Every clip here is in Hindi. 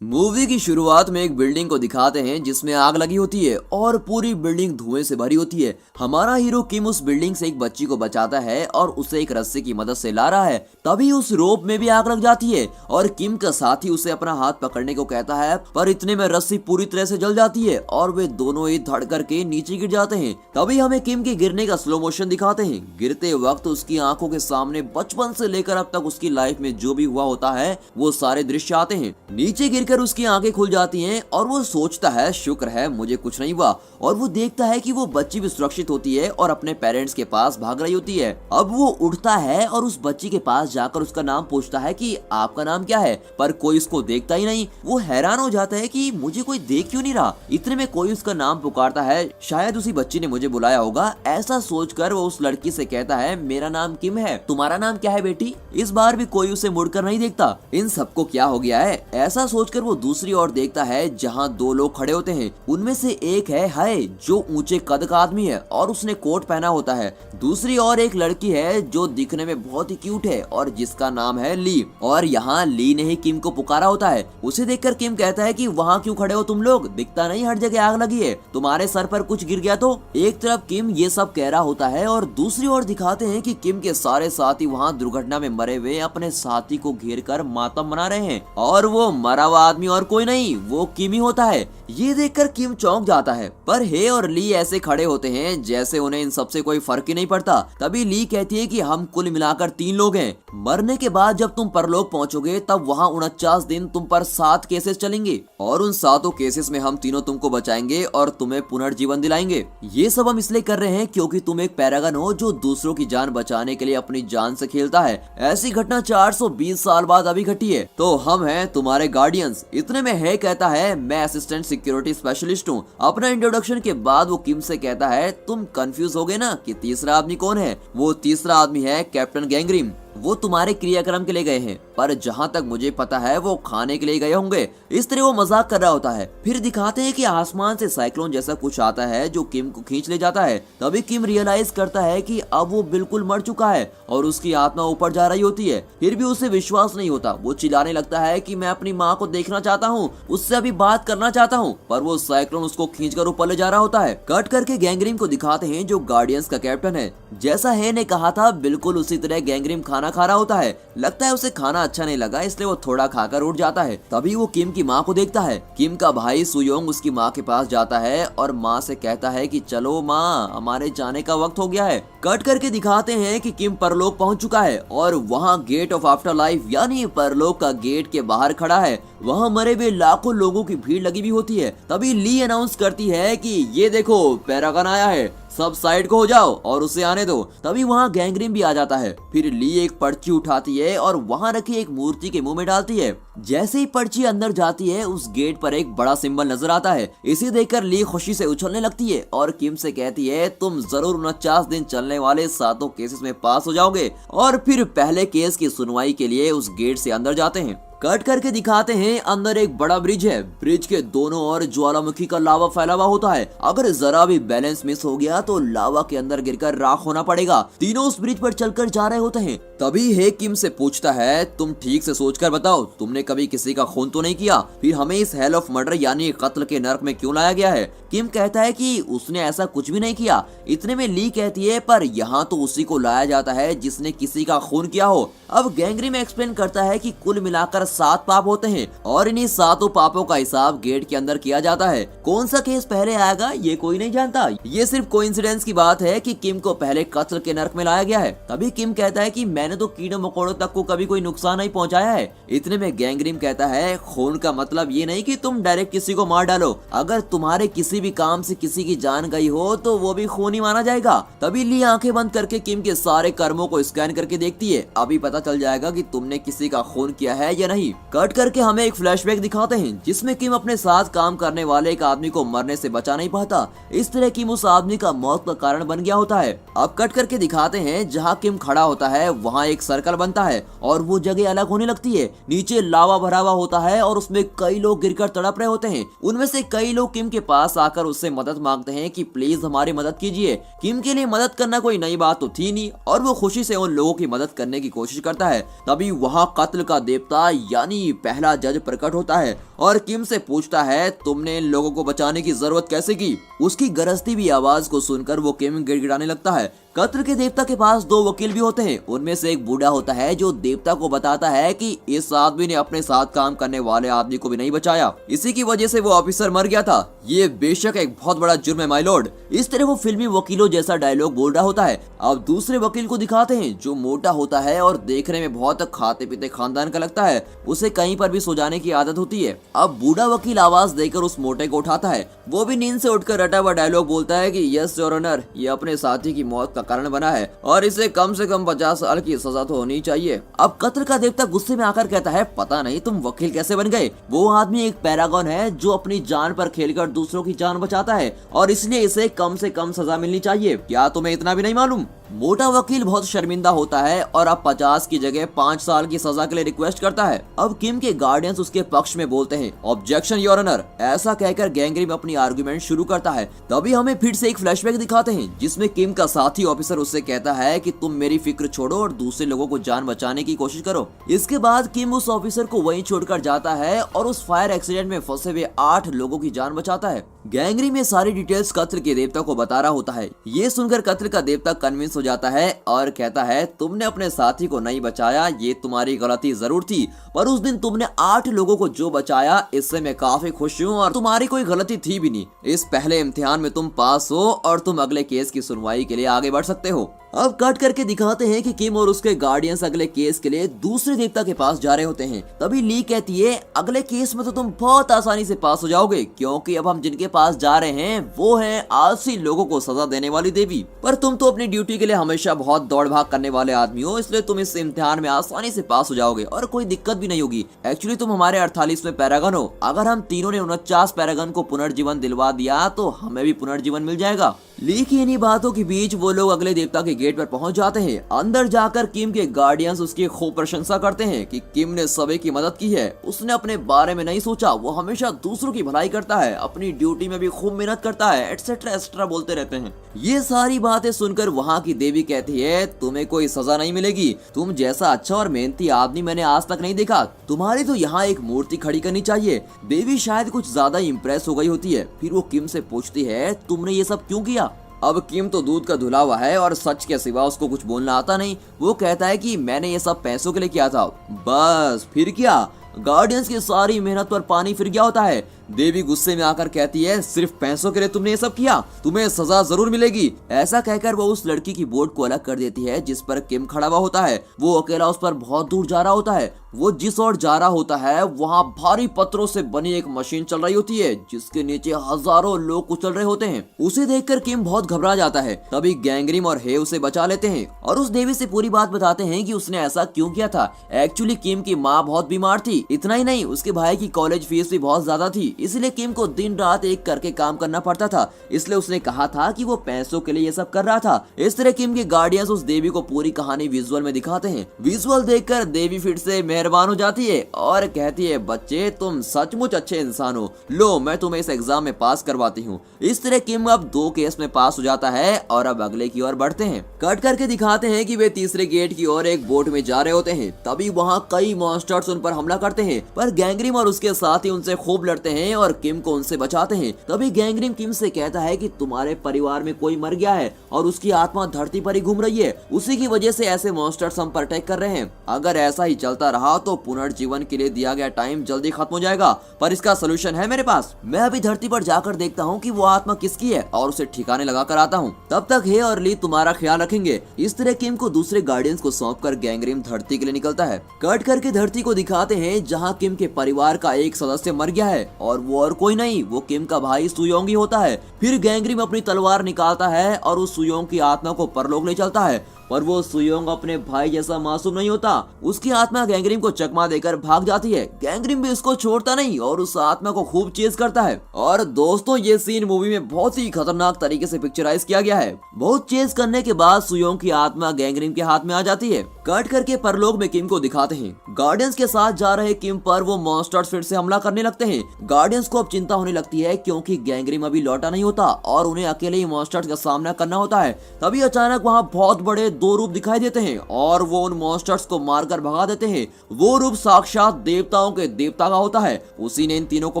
मूवी की शुरुआत में एक बिल्डिंग को दिखाते हैं जिसमें आग लगी होती है और पूरी बिल्डिंग धुएं से भरी होती है। हमारा हीरो किम उस बिल्डिंग से एक बच्ची को बचाता है और उसे एक रस्सी की मदद से ला रहा है। तभी उस रोप में भी आग लग जाती है और किम का साथी उसे अपना हाथ पकड़ने को कहता है, पर इतने में रस्सी पूरी तरह से जल जाती है और वे दोनों ही धड़ करके नीचे गिर जाते हैं। तभी हमें किम के गिरने का स्लो मोशन दिखाते हैं। गिरते वक्त उसकी आंखों के सामने बचपन से लेकर अब तक उसकी लाइफ में जो भी हुआ होता है वो सारे दृश्य आते हैं। नीचे गिरकर उसकी आंखें खुल जाती हैं और वो सोचता है शुक्र है मुझे कुछ नहीं हुआ, और वो देखता है कि वो बच्ची भी सुरक्षित होती है और अपने पेरेंट्स के पास भाग रही होती है। अब वो उठता है और उस बच्ची के पास जाकर उसका नाम पूछता है कि आपका नाम क्या है, पर कोई उसको देखता ही नहीं। वो हैरान हो जाता है कि मुझे कोई देख क्यों नहीं रहा। इतने में कोई उसका नाम पुकारता है, शायद उसी बच्ची ने मुझे बुलाया होगा। ऐसा सोचकर वो उस लड़की से कहता है, मेरा नाम किम है, तुम्हारा नाम क्या है बेटी। इस बार भी कोई उसे मुड़कर नहीं देखता। इन सबको क्या हो गया है, ऐसा सोचकर वो दूसरी ओर देखता है जहां दो लोग खड़े होते हैं। उनमें से एक है हाय जो ऊंचे कद का आदमी है और उसने कोट पहना होता है। दूसरी ओर एक लड़की है जो दिखने में बहुत ही क्यूट है और जिसका नाम है ली, और यहाँ ली ने ही किम को पुकारा होता है। उसे देखकर किम कहता है कि वहाँ क्यों खड़े हो तुम लोग, दिखता नहीं हर जगह आग लगी है, तुम्हारे सर पर कुछ गिर गया तो। एक तरफ किम ये सब कह रहा होता है और दूसरी ओर दिखाते हैं कि किम के सारे साथी वहाँ दुर्घटना में मरे हुए अपने साथी को घेर कर मातम मना रहे हैं, और वो मरा हुआ आदमी और कोई नहीं वो किम ही होता है। ये देखकर किम चौंक जाता है, पर हे और ली ऐसे खड़े होते हैं जैसे उन्हें इन सबसे कोई फर्क ही नहीं पड़ता। तभी ली कहती है कि हम कुल मिलाकर 3 लोग हैं। मरने के बाद जब तुम परलोक पहुंचोगे तब वहाँ 49 दिन तुम पर 7 केसेस चलेंगे और उन 7 केसेस में हम तीनों तुमको बचाएंगे और तुम्हें पुनर्जीवन दिलाएंगे। ये सब हम इसलिए कर रहे हैं क्योंकि तुम एक पैरागन हो जो दूसरों की जान बचाने के लिए अपनी जान से खेलता है। ऐसी घटना 420 साल बाद अभी घटी है, तो हम हैं तुम्हारे गार्डियंस। इतने में है कहता है, मैं असिस्टेंट सिक्योरिटी स्पेशलिस्ट हूँ। अपना इंट्रोडक्शन के बाद वो किम से कहता है, तुम कंफ्यूज हो गए ना कि तीसरा आदमी कौन है। वो तीसरा आदमी है कैप्टन गैंगरिम। वो तुम्हारे क्रियाक्रम के लिए गए हैं, पर जहाँ तक मुझे पता है वो खाने के लिए गए होंगे। इस तरह वो मजाक कर रहा होता है। फिर दिखाते हैं कि आसमान से साइक्लोन जैसा कुछ आता है जो किम को खींच ले जाता है। तभी किम रियलाइज करता है कि अब वो बिल्कुल मर चुका है और उसकी आत्मा ऊपर जा रही होती है। फिर भी उसे विश्वास नहीं होता। वो चिल्लाने लगता है कि मैं अपनी माँ को देखना चाहता हूँ, उससे अभी बात करना चाहता हूँ, पर वो साइक्लोन उसको खींचकर ऊपर ले जा रहा होता है। कट करके गैंगरिम को दिखाते हैं जो गार्डियंस का कैप्टन है। जैसा है ने कहा था बिल्कुल उसी तरह गैंगरिम खाना खा रहा होता है। लगता है उसे खाना अच्छा नहीं लगा इसलिए वो थोड़ा खाकर उठ जाता है। तभी वो किम की माँ को देखता है। किम का भाई सुयोंग उसकी माँ के पास जाता है और माँ से कहता है कि चलो माँ हमारे जाने का वक्त हो गया है। कट करके दिखाते हैं कि किम परलोक पहुंच चुका है और वहाँ गेट ऑफ आफ्टर लाइफ यानी परलोक का गेट के बाहर खड़ा है। वहाँ मरे हुए लाखों लोगों की भीड़ लगी हुई होती है। तभी ली अनाउंस करती है कि ये देखो पैरागन आया है, सब साइड को हो जाओ और उसे आने दो। तभी वहाँ गैंगरिम भी आ जाता है। फिर ली एक पर्ची उठाती है और वहाँ रखी एक मूर्ति के मुंह में डालती है। जैसे ही पर्ची अंदर जाती है उस गेट पर एक बड़ा सिंबल नजर आता है। इसे देखकर ली खुशी से उछलने लगती है और किम से कहती है, तुम जरूर 49 दिन चलने वाले 7 केसेस में पास हो जाओगे। और फिर पहले केस की सुनवाई के लिए उस गेट से अंदर जाते हैं। कट करके दिखाते हैं अंदर एक बड़ा ब्रिज है। ब्रिज के दोनों ओर ज्वालामुखी का लावा फैला हुआ होता है। अगर जरा भी बैलेंस मिस हो गया तो लावा के अंदर गिरकर राख होना पड़ेगा। तीनों उस ब्रिज पर चलकर जा रहे होते हैं। तभी हे किम से पूछता है, तुम ठीक से सोचकर बताओ, तुमने कभी किसी का खून तो नहीं किया, फिर हमें इस हेल ऑफ मर्डर यानी कत्ल के नर्क में क्यों लाया गया है। किम कहता है कि उसने ऐसा कुछ भी नहीं किया। इतने में ली कहती है, पर यहाँ तो उसी को लाया जाता है जिसने किसी का खून किया हो। अब गैंगरिम एक्सप्लेन करता है कि कुल मिलाकर 7 पाप होते हैं और इन्हीं 7 पापों का हिसाब गेट के अंदर किया जाता है। कौन सा केस पहले आएगा ये कोई नहीं जानता। ये सिर्फ कोइंसिडेंस की बात है कि किम को पहले कत्ल के नर्क में लाया गया है। तभी किम कहता है कि मैंने तो कीड़े मकोड़ों तक को कभी कोई नुकसान नहीं पहुंचाया है। इतने में गैंगरिम कहता है, खून का मतलब ये नहीं कि तुम डायरेक्ट किसी को मार डालो। अगर तुम्हारे किसी भी काम से किसी की जान गई हो तो वो भी खून ही माना जाएगा। तभी ली आंखें बंद करके किम के सारे कर्मों को स्कैन करके देखती है। अभी पता चल जाएगा कि तुमने किसी का खून किया है या नहीं। कट करके हमें एक फ्लैशबैक दिखाते हैं जिसमें किम अपने साथ काम करने वाले एक आदमी को मरने से बचा नहीं पाता। इस तरह किम उस आदमी का मौत का कारण बन गया होता है। अब कट करके दिखाते हैं जहाँ किम खड़ा होता है वहाँ वहाँ एक सर्कल बनता है और वो जगह अलग होने लगती है। नीचे लावा भरा हुआ होता है और उसमें कई लोग गिरकर तड़प रहे होते हैं। उनमें से कई लोग किम के पास आकर उससे मदद मांगते हैं कि प्लीज हमारी मदद कीजिए। किम के लिए मदद करना कोई नई बात तो थी नहीं और वो खुशी से उन लोगों की मदद करने की कोशिश करता है। तभी वहाँ कत्ल का देवता यानी पहला जज प्रकट होता है और किम से पूछता है तुमने इन लोगों को बचाने की जरूरत कैसे की। उसकी गरजती भी आवाज को सुनकर वो किम गिड़गिड़ाने लगता है। कत्ल के देवता के पास दो वकील भी होते हैं। उनमें से एक बूढ़ा होता है जो देवता को बताता है कि इस आदमी ने अपने साथ काम करने वाले आदमी को भी नहीं बचाया, इसी की वजह से वो ऑफिसर मर गया था। ये बेशक एक बहुत बड़ा जुर्म है माय लॉर्ड। इस तरह वो फिल्मी वकीलों जैसा डायलॉग बोल रहा होता है। अब दूसरे वकील को दिखाते हैं जो मोटा होता है और देखने में बहुत खाते पीते खानदान का लगता है। उसे कहीं पर भी सो जाने की आदत होती है। अब बूढ़ा वकील आवाज देकर उस मोटे को उठाता है। वो भी नींद से उठकर रटा हुआ डायलॉग बोलता है कि यस योर ऑनर, ये अपने साथी की मौत का कारण बना है और इसे कम से कम 50 साल की सजा तो होनी चाहिए। अब कत्ल का देवता गुस्से में आकर कहता है पता नहीं तुम वकील कैसे बन गए। वो आदमी एक पैरागॉन है जो अपनी जान पर खेलकर दूसरों की जान बचाता है और इसलिए इसे कम से कम सजा मिलनी चाहिए। क्या तुम्हें इतना भी नहीं मालूम? मोटा वकील बहुत शर्मिंदा होता है और अब 50 की जगह 5 साल की सजा के लिए रिक्वेस्ट करता है। अब किम के गार्डियंस उसके पक्ष में बोलते हैं ऑब्जेक्शन योर ऑनर। ऐसा कहकर गैंगरिम अपनी आर्गुमेंट शुरू करता है। तभी हमें फिर से एक फ्लैशबैक दिखाते हैं जिसमें किम का साथी ऑफिसर उससे कहता है कि तुम मेरी फिक्र छोड़ो और दूसरे लोगों को जान बचाने की कोशिश करो। इसके बाद किम उस ऑफिसर को वहीं छोड़कर जाता है और उस फायर एक्सीडेंट में फंसे हुए 8 लोगों की जान बचाता है। गैंगरिम ये सारी डिटेल्स कत्ल के देवता को बता रहा होता है। ये सुनकर कत्ल का देवता कन्विंस हो जाता है और कहता है तुमने अपने साथी को नहीं बचाया, ये तुम्हारी गलती जरूर थी, पर उस दिन तुमने 8 लोगों को जो बचाया इससे मैं काफी खुश हूँ और तुम्हारी कोई गलती थी भी नहीं। इस पहले इम्तिहान में तुम पास हो और तुम अगले केस की सुनवाई के लिए आगे बढ़ सकते हो। अब कट करके दिखाते हैं कि किम और उसके गार्डियंस अगले केस के लिए दूसरे देवता के पास जा रहे होते हैं। तभी ली कहती है अगले केस में तो तुम बहुत आसानी से पास हो जाओगे क्योंकि अब हम जिनके पास जा रहे हैं वो है आलसी लोगों को सजा देने वाली देवी। पर तुम तो अपनी ड्यूटी के लिए हमेशा बहुत दौड़ भाग करने वाले आदमी हो, इसलिए तुम इस इम्तिहान में आसानी से पास हो जाओगे और कोई दिक्कत भी नहीं होगी। एक्चुअली तुम हमारे 48वें पैरागन हो। अगर हम तीनों ने 49 पैरागन को पुनर्जीवन दिलवा दिया तो हमें भी पुनर्जीवन मिल जाएगा। ली की इन्हीं बातों के बीच वो लोग अगले देवता के गेट पर पहुंच जाते हैं। अंदर जाकर किम के गार्डियंस उसकी खूब प्रशंसा करते हैं कि किम ने सभी की मदद की है, उसने अपने बारे में नहीं सोचा, वो हमेशा दूसरों की भलाई करता है, अपनी ड्यूटी में भी खूब मेहनत करता है, एटसेट्रा एक्स्ट्रा बोलते रहते हैं। ये सारी बातें सुनकर वहाँ की देवी कहती है तुम्हें कोई सजा नहीं मिलेगी, तुम जैसा अच्छा और मेहनती आदमी मैंने आज तक नहीं देखा, तुम्हारी तो यहाँ एक मूर्ति खड़ी करनी चाहिए। देवी शायद कुछ ज्यादा इम्प्रेस हो गई होती है। फिर वो किम से पूछती है तुमने ये सब क्यों किया। अब किम तो दूध का धुला हुआ है और सच के सिवा उसको कुछ बोलना आता नहीं। वो कहता है कि मैंने ये सब पैसों के लिए किया था। बस फिर क्या, गार्डियंस की सारी मेहनत पर पानी फिर गया होता है। देवी गुस्से में आकर कहती है सिर्फ पैसों के लिए तुमने ये सब किया, तुम्हें सजा जरूर मिलेगी। ऐसा कहकर वो उस लड़की की बोट को अलग कर देती है जिस पर किम खड़ा हुआ होता है। वो अकेला उस पर बहुत दूर जा रहा होता है। वो जिस ओर जा रहा होता है वहाँ भारी पत्थरों से बनी एक मशीन चल रही होती है जिसके नीचे हजारों लोग कुचल रहे होते हैं। उसे देखकर किम बहुत घबरा जाता है। तभी गैंगरिम और हे उसे बचा लेते हैं और उस देवी से पूरी बात बताते हैं कि उसने ऐसा क्यों किया था। एक्चुअली किम की माँ बहुत बीमार थी, इतना ही नहीं उसके भाई की कॉलेज फीस भी बहुत ज्यादा थी, इसलिए किम को दिन रात एक करके काम करना पड़ता था। इसलिए उसने कहा था कि वो पैसों के लिए ये सब कर रहा था। इस तरह किम के गार्डियंस उस देवी को पूरी कहानी विजुअल में दिखाते हैं। विजुअल देखकर देवी फिर से मेहरबान हो जाती है और कहती है बच्चे तुम सचमुच अच्छे इंसान हो, लो मैं तुम्हें इस एग्जाम में पास करवाती हूँ। इस तरह किम अब 2 केस में पास हो जाता है और अब अगले की ओर बढ़ते हैं। कट करके दिखाते हैं कि वे तीसरे गेट की ओर एक बोट में जा रहे होते हैं। तभी वहाँ कई मॉन्स्टर्स उन पर हमला करते हैं, पर गैंगरिम और उसके साथी उनसे खूब लड़ते हैं और किम को उनसे बचाते हैं। तभी गैंगरिम किम से कहता है कि तुम्हारे परिवार में कोई मर गया है और उसकी आत्मा धरती पर ही घूम रही है, उसी की वजह से ऐसे मॉन्स्टर्स हम पर अटैक कर रहे हैं। अगर ऐसा ही चलता रहा तो पुनर्जीवन के लिए दिया गया टाइम जल्दी खत्म हो जाएगा, पर इसका सोल्यूशन है मेरे पास। मैं अभी धरती पर जाकर देखता हूँ कि वो आत्मा किसकी है और उसे ठिकाने लगा कर आता हूँ। तब तक हे और ली तुम्हारा ख्याल रखेंगे। इस तरह किम को दूसरे गार्डियंस को सौंपकर गैंगरिम धरती के लिए निकलता है। कट करके धरती को दिखाते हैं जहाँ किम के परिवार का एक सदस्य मर गया है और वो और कोई नहीं, वो किम का भाई सुयोंग ही होता है। फिर गैंगरिम अपनी तलवार निकालता है और उस सुयोंग की आत्मा को परलोक ले चलता है। पर वो सुयोंग अपने भाई जैसा मासूम नहीं होता। उसकी आत्मा गैंगरिम को चकमा देकर भाग जाती है। गैंगरिम भी उसको छोड़ता नहीं और उस आत्मा को खूब चेज करता है। और दोस्तों ये सीन मूवी में बहुत ही खतरनाक तरीके से पिक्चराइज किया गया है। बहुत चेज करने के बाद सुयोंग की आत्मा गैंगरिम के हाथ में आ जाती है। कट करके परलोक में किम को दिखाते हैं। गार्डियंस के साथ जा रहे किम पर वो मॉन्स्टर्स फिर से हमला करने लगते हैं। गार्डियंस को अब चिंता होने लगती है क्योंकि गैंगरिम अभी लौटा नहीं होता और उन्हें अकेले ही मॉन्स्टर्स का सामना करना होता है। तभी अचानक वहाँ बहुत बड़े दो रूप दिखाई देते हैं और वो उन मॉन्स्टर्स को मारकर भगा देते हैं। वो रूप साक्षात देवताओं के देवता का होता है। उसी ने इन तीनों को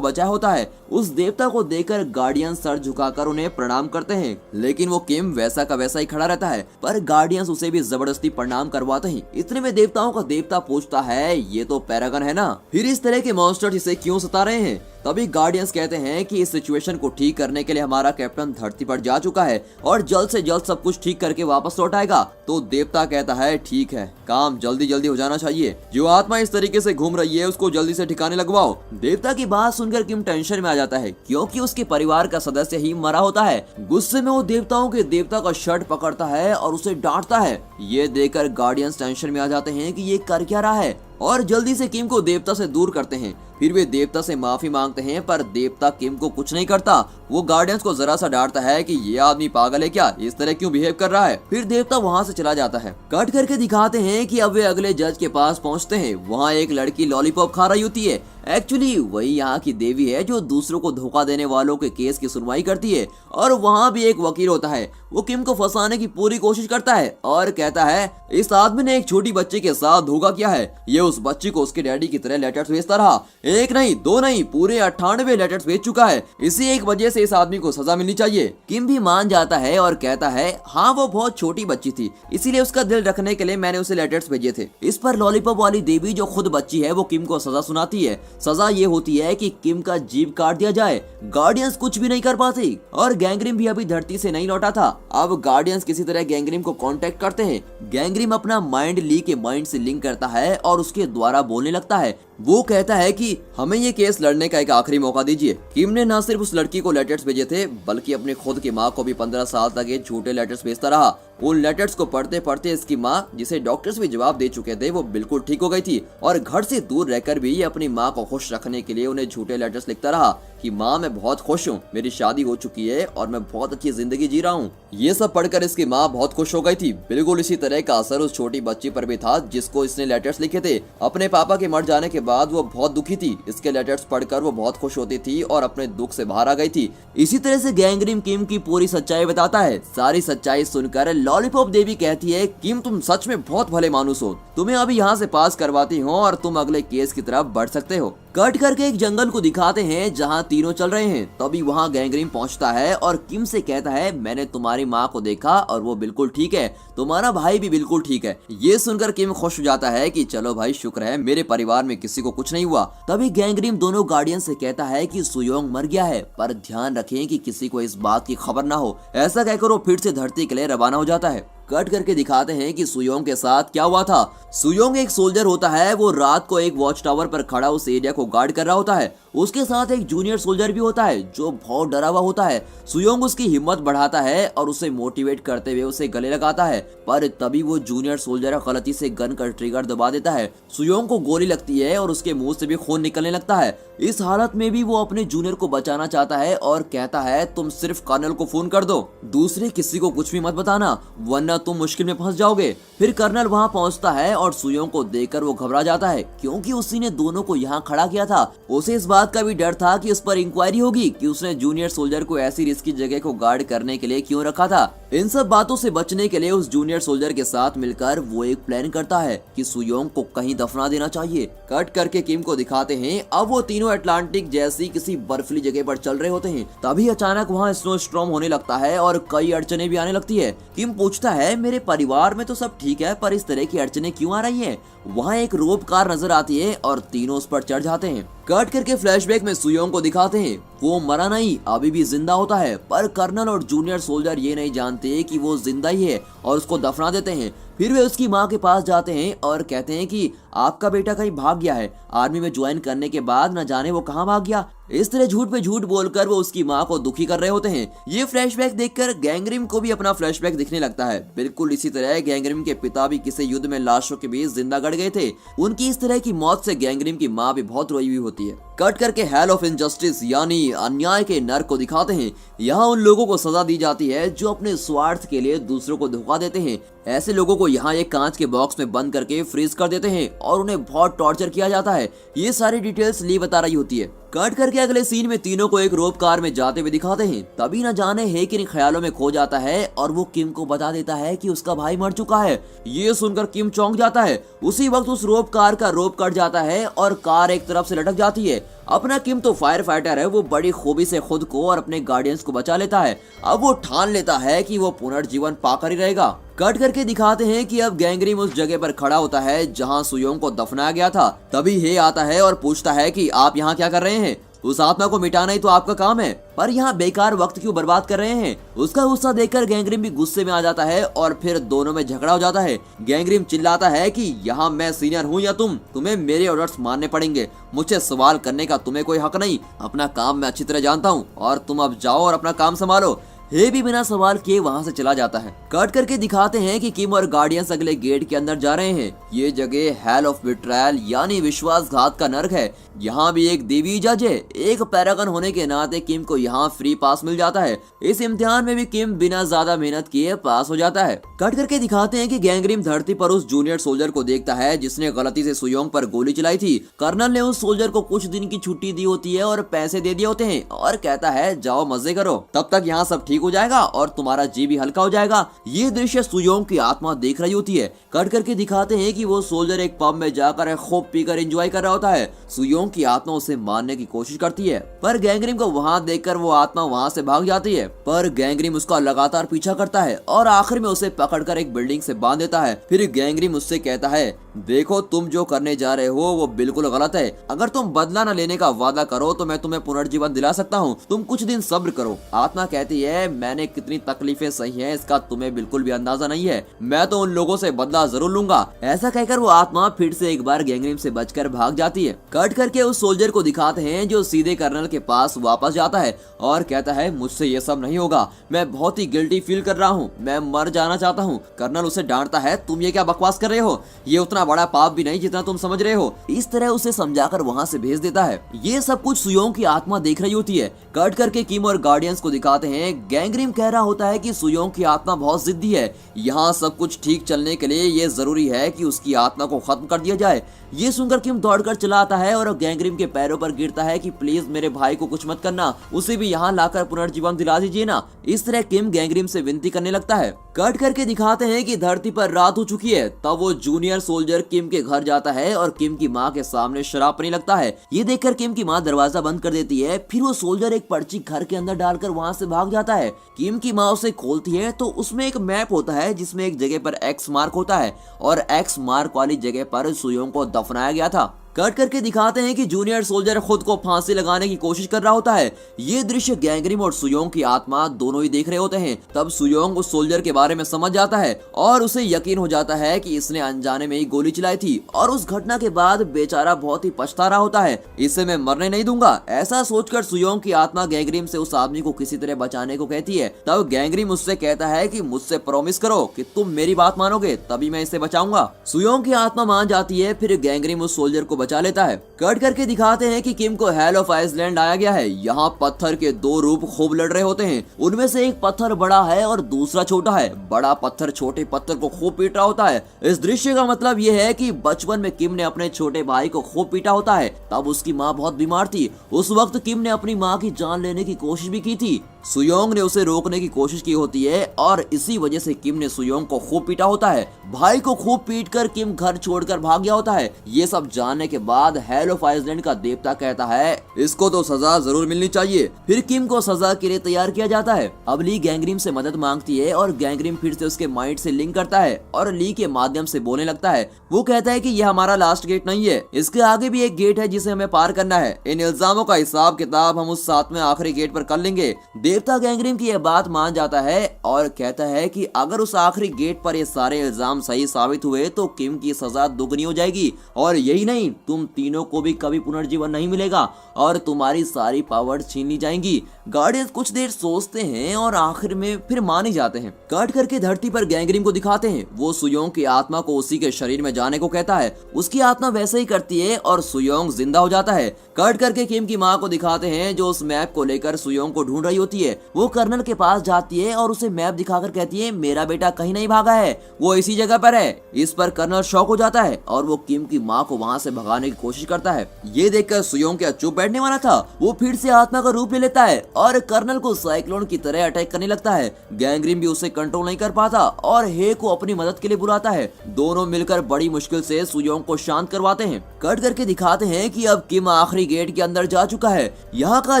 बचाया होता है। उस देवता को देखकर गार्डियंस सर झुकाकर उन्हें प्रणाम करते हैं, लेकिन वो किम वैसा का वैसा ही खड़ा रहता है। पर गार्डियंस उसे भी जबरदस्ती प्रणाम करवाते हैं। इतने में देवताओं का देवता पूछता है, ये तो पैरागन है ना, फिर इस तरह के मॉन्स्टर्स इसे क्यों सता रहे हैं? तभी गार्डियंस कहते हैं कि इस सिचुएशन को ठीक करने के लिए हमारा कैप्टन धरती पर जा चुका है और जल्द से जल्द सब कुछ ठीक करके वापस लौट आएगा। तो देवता कहता है, ठीक है, काम जल्दी जल्दी हो जाना चाहिए। जो आत्मा इस तरीके से घूम रही है उसको जल्दी से ठिकाने लगवाओ। देवता की बात सुनकर किम टेंशन में आ जाता है क्योंकि उसके परिवार का सदस्य ही मरा होता है। गुस्से में वो देवताओं के देवता का शर्ट पकड़ता है और उसे डांटता है। ये देखकर गार्डियंस टेंशन में आ जाते हैं कि ये कर क्या रहा है और जल्दी से किम को देवता से दूर करते हैं। फिर वे देवता से माफी मांगते हैं पर देवता किम को कुछ नहीं करता। वो गार्डियंस को जरा सा डांटता है कि ये आदमी पागल है क्या, इस तरह क्यों बिहेव कर रहा है। फिर देवता वहाँ से चला जाता है। कट करके दिखाते हैं कि अब वे अगले जज के पास पहुँचते हैं। वहाँ एक लड़की लॉलीपॉप खा रही होती है। एक्चुअली वही यहाँ की देवी है जो दूसरों को धोखा देने वालों के केस की सुनवाई करती है। और वहाँ भी एक वकील होता है। वो किम को फंसाने की पूरी कोशिश करता है और कहता है, इस आदमी ने एक छोटी बच्ची के साथ धोखा किया है। ये उस बच्ची को उसके डैडी की तरह लेटर्स भेजता रहा। एक नहीं, दो नहीं, पूरे 98 लेटर्स भेज चुका है। इसी एक वजह से इस आदमी को सजा मिलनी चाहिए। किम भी मान जाता है और कहता है, हाँ वो बहुत छोटी बच्ची थी, इसीलिए उसका दिल रखने के लिए मैंने उसे लेटर्स भेजे थे। इस पर लॉलीपॉप वाली देवी जो खुद बच्ची है वो किम को सजा सुनाती है। सजा ये होती है कि किम का जीभ काट दिया जाए। गार्डियंस कुछ भी नहीं कर पाती और गैंगरिम भी अभी धरती से नहीं लौटा था। अब गार्डियंस किसी तरह गैंगरिम को कांटेक्ट करते हैं। गैंगरिम अपना माइंड ली के माइंड से लिंक करता है और उसके द्वारा बोलने लगता है। वो कहता है कि हमें ये केस लड़ने का एक आखिरी मौका दीजिए। किम ने न सिर्फ उस लड़की को लेटर्स भेजे थे बल्कि अपने खुद की माँ को भी 15 साल तक ये झूठे लेटर्स भेजता रहा। उन लेटर्स को पढ़ते पढ़ते इसकी माँ, जिसे डॉक्टर्स भी जवाब दे चुके थे, वो बिल्कुल ठीक हो गई थी और घर से दूर रहकर भी ये अपनी माँ को खुश रखने के लिए उन्हें झूठे लेटर्स लिखता रहा कि माँ मैं बहुत खुश हूँ, मेरी शादी हो चुकी है और मैं बहुत अच्छी जिंदगी जी रहा हूँ। ये सब पढ़कर इसकी माँ बहुत खुश हो गई थी। बिल्कुल इसी तरह का असर उस छोटी बच्ची पर भी था जिसको इसने लेटर्स लिखे थे। अपने पापा के मर जाने के बाद वो बहुत दुखी थी। इसके लेटर्स पढ़कर वो बहुत खुश होती थी और अपने दुख से बाहर आ गई थी। इसी तरह से गैंगरिम किम की पूरी सच्चाई बताता है। सारी सच्चाई सुनकर लॉलीपॉप देवी कहती है, किम तुम सच में बहुत भले मानुस हो, तुम्हें अभी यहाँ से पास करवाती हूँ और तुम अगले केस की तरफ बढ़ सकते हो। कट करके एक जंगल को दिखाते हैं जहाँ तीनों चल रहे हैं। तभी वहाँ गैंगरिम पहुँचता है और किम से कहता है, मैंने तुम्हारी माँ को देखा और वो बिल्कुल ठीक है, तुम्हारा भाई भी बिल्कुल ठीक है। ये सुनकर किम खुश हो जाता है कि चलो भाई शुक्र है मेरे परिवार में किसी को कुछ नहीं हुआ। तभी गैंगरिम दोनों गार्डियन से कहता है कि सुयोंग मर गया है पर ध्यान रखें कि किसी को इस बात की खबर ना हो। ऐसा कहकर वो फिर से धरती के लिए रवाना हो जाता है। कट करके दिखाते हैं कि सुयोंग के साथ क्या हुआ था। सुयोंग एक सोल्जर होता है। वो रात को एक वॉच टावर पर खड़ा उस एरिया को गार्ड कर रहा होता है। उसके साथ एक जूनियर सोल्जर भी होता है जो बहुत डरा हुआ होता है। सुयोंग उसकी हिम्मत बढ़ाता है और उसे मोटिवेट करते हुए उसे गले लगाता है, पर तभी वो जूनियर सोल्जर गलती से गन का ट्रिगर दबा देता है। सुयोंग को गोली लगती है और उसके मुंह से भी खून निकलने लगता है। इस हालत में भी वो अपने जूनियर को बचाना चाहता है और कहता है, तुम सिर्फ कर्नल को फोन कर दो, दूसरे किसी को कुछ भी मत बताना वरना तुम मुश्किल में फंस जाओगे। फिर कर्नल वहाँ पहुँचता है और सुयोंग को देखकर वो घबरा जाता है क्योंकि उसी ने दोनों को यहाँ खड़ा किया था। उसे इस बात का भी डर था कि उस पर इंक्वायरी होगी कि उसने जूनियर सोल्जर को ऐसी रिस्की जगह को गार्ड करने के लिए क्यों रखा था। इन सब बातों से बचने के लिए उस जूनियर सोल्जर के साथ मिलकर वो एक प्लान करता है कि सुयोंग को कहीं दफना देना चाहिए। कट करके किम को दिखाते हैं। अब वो तीनों अटलांटिक जैसी किसी बर्फीली जगह पर चल रहे होते हैं। तभी अचानक वहाँ स्नो स्टॉर्म होने लगता है और कई अड़चने भी आने लगती है। किम पूछता है, मेरे परिवार में तो सब ठीक है पर इस तरह की अड़चने क्यों आ रही है। वहाँ एक रोप कार नजर आती है और तीनों उस पर चढ़ जाते हैं। कट करके फ्लैशबैक में सुयोंग को दिखाते हैं। वो मरा नहीं, अभी भी जिंदा होता है। पर कर्नल और जूनियर सोल्जर ये नहीं जानते कि वो जिंदा ही है और उसको दफना देते हैं। फिर वे उसकी माँ के पास जाते हैं और कहते हैं कि आपका बेटा कहीं भाग गया है, आर्मी में ज्वाइन करने के बाद न जाने वो कहाँ भाग गया। इस तरह झूठ पे झूठ बोलकर वो उसकी माँ को दुखी कर रहे होते हैं। ये फ्लैशबैक देखकर गैंगरिम को भी अपना फ्लैशबैक दिखने लगता है। बिल्कुल इसी तरह गैंगरिम के पिता भी किसी युद्ध में लाशों के बीच जिंदा गड़ गए थे। उनकी इस तरह की मौत से गैंगरिम की माँ भी बहुत रोई हुई होती है। कट करके हेल ऑफ इनजस्टिस यानी अन्याय के नर्क को दिखाते हैं। यहाँ उन लोगों को सजा दी जाती है जो अपने स्वार्थ के लिए दूसरों को धोखा देते हैं। ऐसे लोगों को यहाँ एक कांच के बॉक्स में बंद करके फ्रीज कर देते हैं और उन्हें बहुत टॉर्चर किया जाता है। ये सारी डिटेल्स ली बता रही होती है। कट करके अगले सीन में तीनों को एक रोप कार में जाते हुए दिखाते हैं। तभी न जाने है कि इन ख्यालों में खो जाता है और वो किम को बता देता है कि उसका भाई मर चुका है। ये सुनकर किम चौंक जाता है। उसी वक्त उस रोप कार का रोप कट जाता है और कार एक तरफ से लटक जाती है। अपना किम तो फायर फाइटर है, वो बड़ी खूबी से खुद को और अपने गार्डियंस को बचा लेता है। अब वो ठान लेता है कि वो पुनर्जीवन पाकर ही रहेगा। कट करके दिखाते हैं कि अब गैंगरिम उस जगह पर खड़ा होता है जहां सुयोंग को दफनाया गया था। तभी हे आता है और पूछता है कि आप यहाँ क्या कर रहे हैं? उस आत्मा को मिटाना ही तो आपका काम है, पर यहाँ बेकार वक्त क्यों बर्बाद कर रहे हैं? उसका गुस्सा देखकर गैंगरिम भी गुस्से में आ जाता है और फिर दोनों में झगड़ा हो जाता है। गैंगरिम चिल्लाता है कि यहाँ मैं सीनियर हूँ या तुम्हें मेरे ऑर्डर्स मानने पड़ेंगे। मुझसे सवाल करने का तुम्हें कोई हक नहीं। अपना काम मैं अच्छी तरह जानता हूँ और तुम अब जाओ और अपना काम संभालो। हे भी बिना सवाल किए वहां से चला जाता है। कट करके दिखाते हैं कि किम और गार्डियंस अगले गेट के अंदर जा रहे हैं। ये जगह हेल ऑफ बिट्रायल यानी विश्वासघात का नर्क है। यहाँ भी एक देवी जज है। एक पैरागन होने के नाते किम को यहाँ फ्री पास मिल जाता है। इस इम्तिहान में भी किम बिना ज्यादा मेहनत किए पास हो जाता है। कट करके दिखाते हैं कि गैंगरिम धरती पर उस जूनियर सोल्जर को देखता है जिसने गलती से सुयोंग पर गोली चलाई थी। कर्नल ने उस सोल्जर को कुछ दिन की छुट्टी दी होती है और पैसे दे दिए होते हैं और कहता है जाओ मजे करो, तब तक यहाँ सब ठीक हो जाएगा और तुम्हारा जी भी हल्का हो जाएगा। ये दृश्य सुयोंग की आत्मा देख रही होती है। कट करके दिखाते हैं कि वो सोल्जर एक पब में जाकर खूब पीकर एंजॉय कर रहा होता है। सुयोंग की आत्मा उसे मारने की कोशिश करती है, पर गैंगरिम को वहाँ देखकर वो आत्मा वहाँ से भाग जाती है। पर गैंगरिम उसका लगातार पीछा करता है और आखिर में उसे पकड़कर एक बिल्डिंग से बांध देता है। फिर गैंगरिम उससे कहता है देखो तुम जो करने जा रहे हो वो बिल्कुल गलत है। अगर तुम बदला न लेने का वादा करो तो मैं तुम्हें पुनर्जीवन दिला सकता हूँ। तुम कुछ दिन सब्र करो। आत्मा कहती है मैंने कितनी तकलीफें सही हैं इसका तुम्हें बिल्कुल भी अंदाजा नहीं है। मैं तो उन लोगों से बदला जरूर लूंगा। ऐसा कहकर वो आत्मा फिर से एक बार गैंगरिम से बचकर भाग जाती है। कट करके उस सोल्जर को दिखाते हैं जो सीधे कर्नल के पास वापस जाता है और कहता है मुझसे ये सब नहीं होगा, मैं बहुत ही गिल्टी फील कर रहा हूँ, मैं मर जाना चाहता हूँ। कर्नल उसे डांटता है तुम ये क्या बकवास कर रहे हो, ये उतना बड़ा पाप भी नहीं जितना तुम समझ रहे हो। इस तरह उसे समझाकर वहाँ से भेज देता है। ये सब कुछ सुयोंग की आत्मा देख रही होती है। कट करके किम और गार्डियंस को दिखाते हैं। गैंगरिम कह रहा होता है कि सुयोंग की आत्मा बहुत जिद्दी है। यहाँ सब कुछ ठीक चलने के लिए ये जरूरी है कि उसकी आत्मा को खत्म कर दिया जाए। ये सुनकर किम दौड़कर चला आता है और गैंगरिम के पैरों पर गिरता है कि प्लीज मेरे भाई को कुछ मत करना, उसे भी यहाँ लाकर पुनर्जीवन दिला दीजिए ना। इस तरह किम गैंगरिम से विनती करने लगता है। कट करके दिखाते हैं कि धरती पर रात हो चुकी है। तब वो जूनियर सोल्जर किम के घर जाता है और किम की माँ के सामने शराब पीने लगता है। ये देखकर किम की माँ दरवाजा बंद कर देती है। फिर वो सोल्जर एक पर्ची घर के अंदर डालकर वहाँ से भाग जाता है। किम की माँ उसे खोलती है तो उसमें एक मैप होता है जिसमें एक जगह पर एक्स मार्क होता है और एक्स मार्क वाली जगह पर सुयोंग को दफनाया गया था। कट करके दिखाते हैं कि जूनियर सोल्जर खुद को फांसी लगाने की कोशिश कर रहा होता है। ये दृश्य गैंगरिम और सुयोंग की आत्मा दोनों ही देख रहे होते हैं। तब सुयोंग उस सोल्जर के बारे में समझ जाता है और उसे यकीन हो जाता है कि इसने अनजाने में ही गोली चलाई थी और उस घटना के बाद बेचारा बहुत ही पछता रहा होता है। इसे मैं मरने नहीं दूंगा। ऐसा सोचकर सुयोंग की आत्मा गैंगरिम से उस आदमी को किसी तरह बचाने को कहती है। तब गैंगरिम उससे कहता है कि मुझसे प्रॉमिस करो कि तुम मेरी बात मानोगे तभी मैं इसे बचाऊंगा। सुयोंग की आत्मा मान जाती है। फिर गैंगरिम उस सोल्जर को बचा लेता है। कट करके दिखाते हैं कि किम को हेल ऑफ आइसलैंड आया गया है। यहाँ पत्थर के दो रूप खूब लड़ रहे होते हैं। उनमें से एक पत्थर बड़ा है और दूसरा छोटा है। बड़ा पत्थर छोटे पत्थर को खूब पीट रहा होता है। इस दृश्य का मतलब यह है कि बचपन में किम ने अपने छोटे भाई को खूब पीटा होता है। तब उसकी माँ बहुत बीमार थी। उस वक्त किम ने अपनी माँ की जान लेने की कोशिश भी की थी। सुयोंग ने उसे रोकने की कोशिश की होती है और इसी वजह से किम ने सुयोंग को खूब पीटा होता है। भाई को खूब पीटकर किम घर छोड़कर भाग गया होता है। ये सब जानने के बाद हेल ऑफ आइसलैंड का देवता कहता है इसको तो सजा जरूर मिलनी चाहिए। फिर किम को सजा के लिए तैयार किया जाता है। अब ली गैंग्रीम से मदद मांगती है और गैंग्रीम फिर से उसके माइंड से लिंक करता है और ली के माध्यम से बोलने लगता है। वो कहता है कि यह हमारा लास्ट गेट नहीं है, इसके आगे भी एक गेट है जिसे हमें पार करना है। इन इल्जामों का हिसाब किताब हम उस 7वें आखिरी गेट पर कर लेंगे। देवता गैंग्रीम की यह बात मान जाता है और कहता है कि अगर उस आखिरी गेट पर ये सारे इल्जाम सही साबित हुए तो किम की सजा दुगनी हो जाएगी और यही नहीं, तुम तीनों को भी कभी पुनर्जीवन नहीं मिलेगा और तुम्हारी सारी पावर छीन ली जाएंगी। गार्डियंस कुछ देर सोचते हैं और आखिर में फिर मान ही जाते हैं। कट करके धरती पर गैंग्रीम को दिखाते हैं। वो सुयोंग की आत्मा को उसी के शरीर में जाने को कहता है। उसकी आत्मा वैसे ही करती है और सुयोंग जिंदा हो जाता है। कट करके किम की माँ को दिखाते हैं जो उस मैप को लेकर सुयोंग को ढूंढ रही होती है। वो कर्नल के पास जाती है और उसे मैप दिखाकर कहती है मेरा बेटा कहीं नहीं भागा है, वो इसी जगह पर है। इस पर कर्नल शॉक हो जाता है और वो किम की माँ को वहाँ से भगाने की कोशिश करता है। ये देखकर सुयोंग क्या चुप बैठने वाला था, वो फिर से आत्मा का रूप ले लेता है और कर्नल को साइक्लोन की तरह अटैक करने लगता है। गैंग्रीम भी उसे कंट्रोल नहीं कर पाता और हे को अपनी मदद के लिए बुलाता है। दोनों मिलकर बड़ी मुश्किल से सुयोंग को शांत करवाते हैं। कट करके दिखाते हैं कि अब किम आखिरी गेट के अंदर जा चुका है। यहाँ का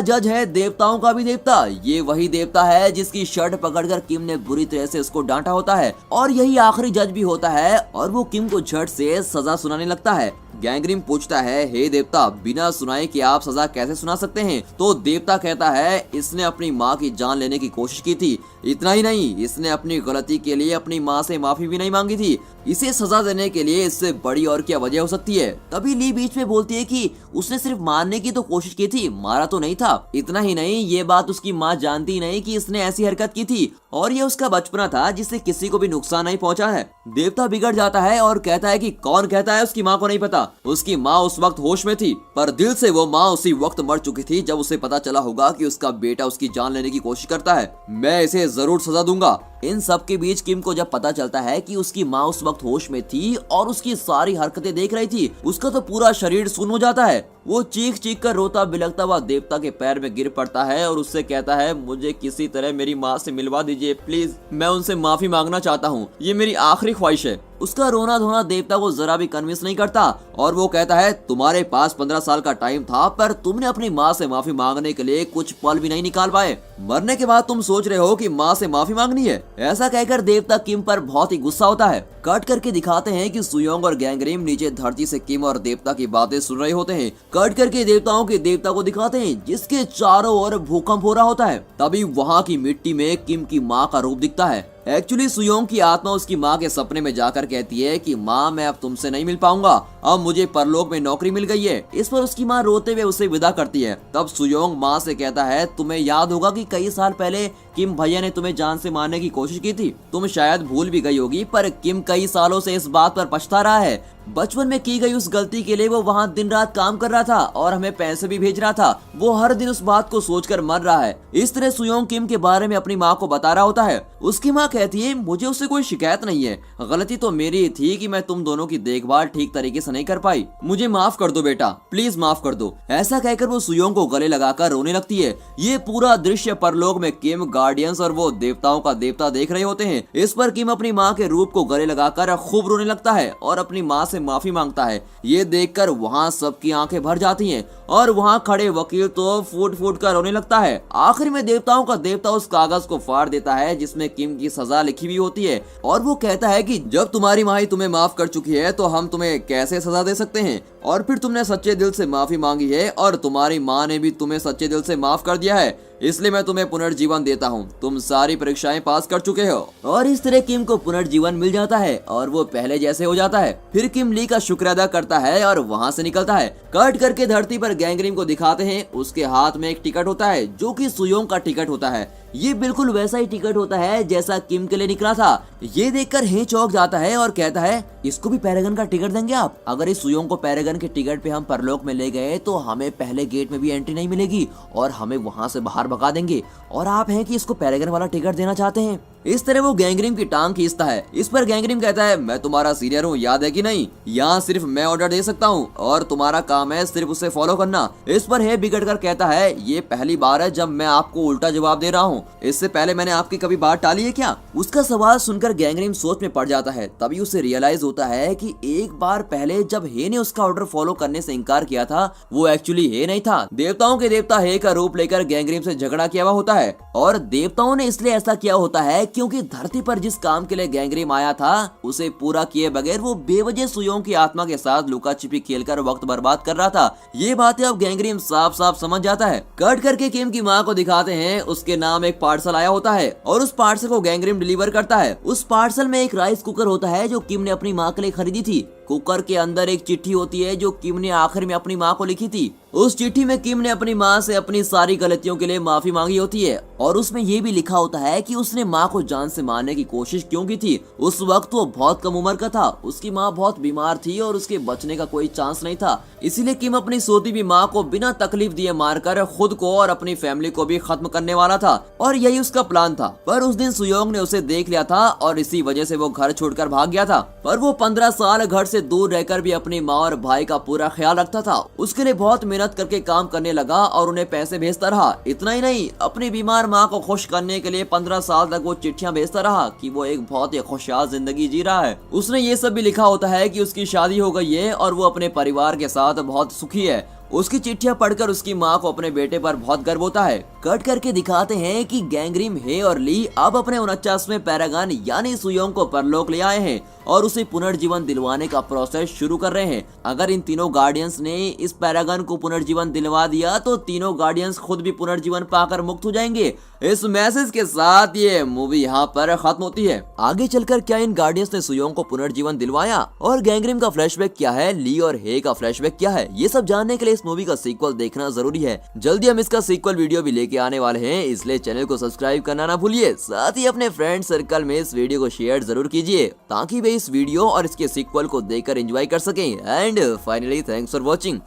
जज है देवताओं का भी देवता। ये वही देवता है जिसकी शर्ट पकड़कर किम ने बुरी तरह से उसको डांटा होता है और यही आखिरी जज भी होता है और वो किम को झट से सजा सुनाने लगता है। गैंग्रीम पूछता है हे देवता, बिना सुनाए कि आप सजा कैसे सुना सकते हैं? तो देवता कहता है इसने अपनी माँ की जान लेने की कोशिश की थी। इतना ही नहीं, इसने अपनी गलती के लिए अपनी माँ से माफी भी नहीं मांगी थी। इसे सजा देने के लिए इससे बड़ी और क्या वजह हो सकती है? तभी ली बीच में बोलती है कि उसने सिर्फ मारने की तो कोशिश की थी, मारा तो नहीं था। इतना ही नहीं, ये बात उसकी माँ जानती नहीं कि इसने ऐसी हरकत की थी और ये उसका बचपना था जिससे किसी को भी नुकसान नहीं पहुंचा है। देवता बिगड़ जाता है और कहता है कि कौन कहता है उसकी माँ को नहीं पता? उसकी माँ उस वक्त होश में थी पर दिल से वो माँ उसी वक्त मर चुकी थी जब उसे पता चला होगा कि उसका बेटा उसकी जान लेने की कोशिश करता है। मैं इसे जरूर सजा दूंगा। इन सब के बीच किम को जब पता चलता है कि उसकी माँ उस वक्त होश में थी और उसकी सारी हरकतें देख रही थी, उसका तो पूरा शरीर सुन्न हो जाता है। वो चीख चीख कर रोता बिलखता हुआ देवता के पैर में गिर पड़ता है और उससे कहता है मुझे किसी तरह मेरी माँ से मिलवा दीजिए प्लीज, मैं उनसे माफी मांगना चाहता हूँ, ये मेरी आखिरी ख्वाहिश है। उसका रोना धोना देवता को जरा भी कन्विंस नहीं करता और वो कहता है तुम्हारे पास 15 साल का टाइम था पर तुमने अपनी माँ से माफी मांगने के लिए कुछ पल भी नहीं निकाल पाए। मरने के बाद तुम सोच रहे हो कि माँ से माफी मांगनी है। ऐसा कहकर देवता किम पर बहुत ही गुस्सा होता है। कट करके दिखाते हैं कि सुयोंग और गैंग्रीम नीचे धरती से किम और देवता की बातें सुन रहे होते हैं। कट करके देवताओं के देवता को दिखाते हैं जिसके चारों ओर भूकंप हो रहा होता है। तभी वहाँ की मिट्टी में किम की माँ का रूप दिखता है। एक्चुअली सुयोंग की आत्मा उसकी माँ के सपने में जाकर कहती है कि माँ मैं अब तुमसे नहीं मिल पाऊंगा, अब मुझे परलोक में नौकरी मिल गई है। इस पर उसकी माँ रोते हुए उसे विदा करती है। तब सुयोंग माँ से कहता है तुम्हें याद होगा कि कई साल पहले किम भैया ने तुम्हें जान से मारने की कोशिश की थी। तुम शायद भूल भी गई होगी पर किम कई सालों से इस बात पर पछता रहा है। बचपन में की गई उस गलती के लिए वो वहाँ दिन रात काम कर रहा था और हमें पैसे भी भेज रहा था। वो हर दिन उस बात को सोचकर मर रहा है। इस तरह सुयोंग किम के बारे में अपनी माँ को बता रहा होता है। उसकी माँ कहती है मुझे उससे कोई शिकायत नहीं है, गलती तो मेरी ही थी कि मैं तुम दोनों की देखभाल ठीक तरीके से नहीं कर पाई। मुझे माफ कर दो बेटा, प्लीज माफ कर दो। ऐसा कहकर वो सुयोंग को गले लगाकर रोने लगती है। ये पूरा दृश्य परलोक में किम, गार्डियंस और वो देवताओं का देवता देख रहे होते हैं। इस पर किम अपनी माँ के रूप को गले लगाकर खूब रोने लगता है और अपनी माँ से माफी मांगता है। ये देखकर वहाँ सबकी आंखें भर जाती हैं और वहाँ खड़े वकील तो फूट फूट कर रोने लगता है। आखिर में देवताओं का देवता उस कागज को फाड़ देता है जिसमें किम की सजा लिखी हुई होती है और वो कहता है कि जब तुम्हारी माँ ही तुम्हें माफ कर चुकी है तो हम तुम्हें कैसे सजा दे सकते हैं। और फिर तुमने सच्चे दिल से माफी मांगी है और तुम्हारी माँ ने भी तुम्हें सच्चे दिल से माफ कर दिया है, इसलिए मैं तुम्हें पुनर्जीवन देता हूँ। तुम सारी परीक्षाएं पास कर चुके हो। और इस तरह किम को पुनर्जीवन मिल जाता है और वो पहले जैसे हो जाता है। फिर किम ली का शुक्र अदा करता है और वहाँ से निकलता है। कट करके धरती पर गैंग्रीम को दिखाते हैं। उसके हाथ में एक टिकट होता है जो कि सुयोंग का टिकट होता है। ये बिल्कुल वैसा ही टिकट होता है जैसा किम के लिए निकला था। ये देखकर हे चौंक जाता है और कहता है इसको भी पैरागन का टिकट देंगे आप? अगर इस सुयोंग को पैरागन के टिकट पे हम परलोक में ले गए तो हमें पहले गेट में भी एंट्री नहीं मिलेगी और हमें वहाँ से बाहर भगा देंगे। और आप हैं कि इसको पैरागन वाला टिकट देना चाहते हैं? इस तरह वो गैंगरिम की टांग खींचता है। इस पर गैंगरिम कहता है, मैं तुम्हारा सीनियर हूँ, याद है कि नहीं? यहाँ सिर्फ मैं ऑर्डर दे सकता हूँ और तुम्हारा काम है सिर्फ उसे फॉलो करना। इस पर हे बिगड़ कर कहता है, ये पहली बार है जब मैं आपको उल्टा जवाब दे रहा हूँ, इससे पहले मैंने आपकी कभी बात टाली है क्या? उसका सवाल सुनकर गैंगरिम सोच में पड़ जाता है। तभी उसे रियलाइज होता है कि एक बार पहले जब हे ने उसका ऑर्डर फॉलो करने से इनकार किया था, वो एक्चुअली हे नहीं था। देवताओं के देवता हे का रूप लेकर गैंगरिम से झगड़ा किया हुआ होता है और देवताओं ने इसलिए ऐसा किया होता है क्योंकि धरती पर जिस काम के लिए गैंगरिम आया था उसे पूरा किए बगैर वो बेवजह सुयोंग की आत्मा के साथ लुका छिपी खेलकर वक्त बर्बाद कर रहा था। ये बातें अब गैंगरिम साफ साफ समझ जाता है। कट करके किम की माँ को दिखाते हैं, उसके नाम एक पार्सल आया होता है और उस पार्सल को गैंगरिम डिलीवर करता है। उस पार्सल में एक राइस कुकर होता है जो किम ने अपनी माँ के लिए खरीदी थी। कुकर के अंदर एक चिट्ठी होती है जो किम ने आखिर में अपनी माँ को लिखी थी। उस चिट्ठी में किम ने अपनी माँ से अपनी सारी गलतियों के लिए माफी मांगी होती है और उसमें ये भी लिखा होता है कि उसने माँ को जान से मारने की कोशिश क्यों की थी। उस वक्त वो बहुत कम उम्र का था, उसकी माँ बहुत बीमार थी और उसके बचने का कोई चांस नहीं था। इसीलिए किम अपनी सोती हुई माँ को बिना तकलीफ दिए मारकर खुद को और अपनी फैमिली को भी खत्म करने वाला था और यही उसका प्लान था। पर उस दिन सुयोंग ने उसे देख लिया था और इसी वजह से वो घर छोड़कर भाग गया था। पर वो 15 साल घर से दूर रहकर भी अपनी माँ और भाई का पूरा ख्याल रखता था। उसके लिए बहुत मेहनत करके काम करने लगा और उन्हें पैसे भेजता रहा। इतना ही नहीं, अपनी बीमार माँ को खुश करने के लिए 15 साल तक वो चिट्ठियां भेजता रहा कि वो एक बहुत ही खुशहाल जिंदगी जी रहा है। उसने ये सब भी लिखा होता है कि उसकी शादी हो गई है और वो अपने परिवार के साथ बहुत सुखी है। उसकी चिट्ठियां पढ़कर उसकी माँ को अपने बेटे पर बहुत गर्व होता है। कट करके दिखाते हैं कि गैंगरिम, हे और ली अब अपने 49वें पैरागन यानी सुयोंग को परलोक ले आए हैं और उसे पुनर्जीवन दिलवाने का प्रोसेस शुरू कर रहे हैं। अगर इन तीनों गार्डियंस ने इस पैरागन को पुनर्जीवन दिलवा दिया तो तीनों गार्डियंस खुद भी पुनर्जीवन पाकर मुक्त हो जाएंगे। इस मैसेज के साथ ये मूवी यहाँ पर खत्म होती है। आगे चलकर क्या इन गार्डियंस ने सुयोंग को पुनर्जीवन दिलवाया और गैंगरिम का फ्लैशबैक क्या है, ली और हे का फ्लैशबैक क्या है, ये सब जानने के लिए इस मूवी का सीक्वल देखना जरूरी है। जल्दी हम इसका सीक्वल वीडियो भी लेके आने वाले हैं, इसलिए चैनल को सब्सक्राइब करना ना भूलिए। साथ ही अपने फ्रेंड सर्कल में इस वीडियो को शेयर जरूर कीजिए ताकि वे इस वीडियो और इसके सीक्वल को देखकर एंजॉय कर सकें। And finally thanks for watching.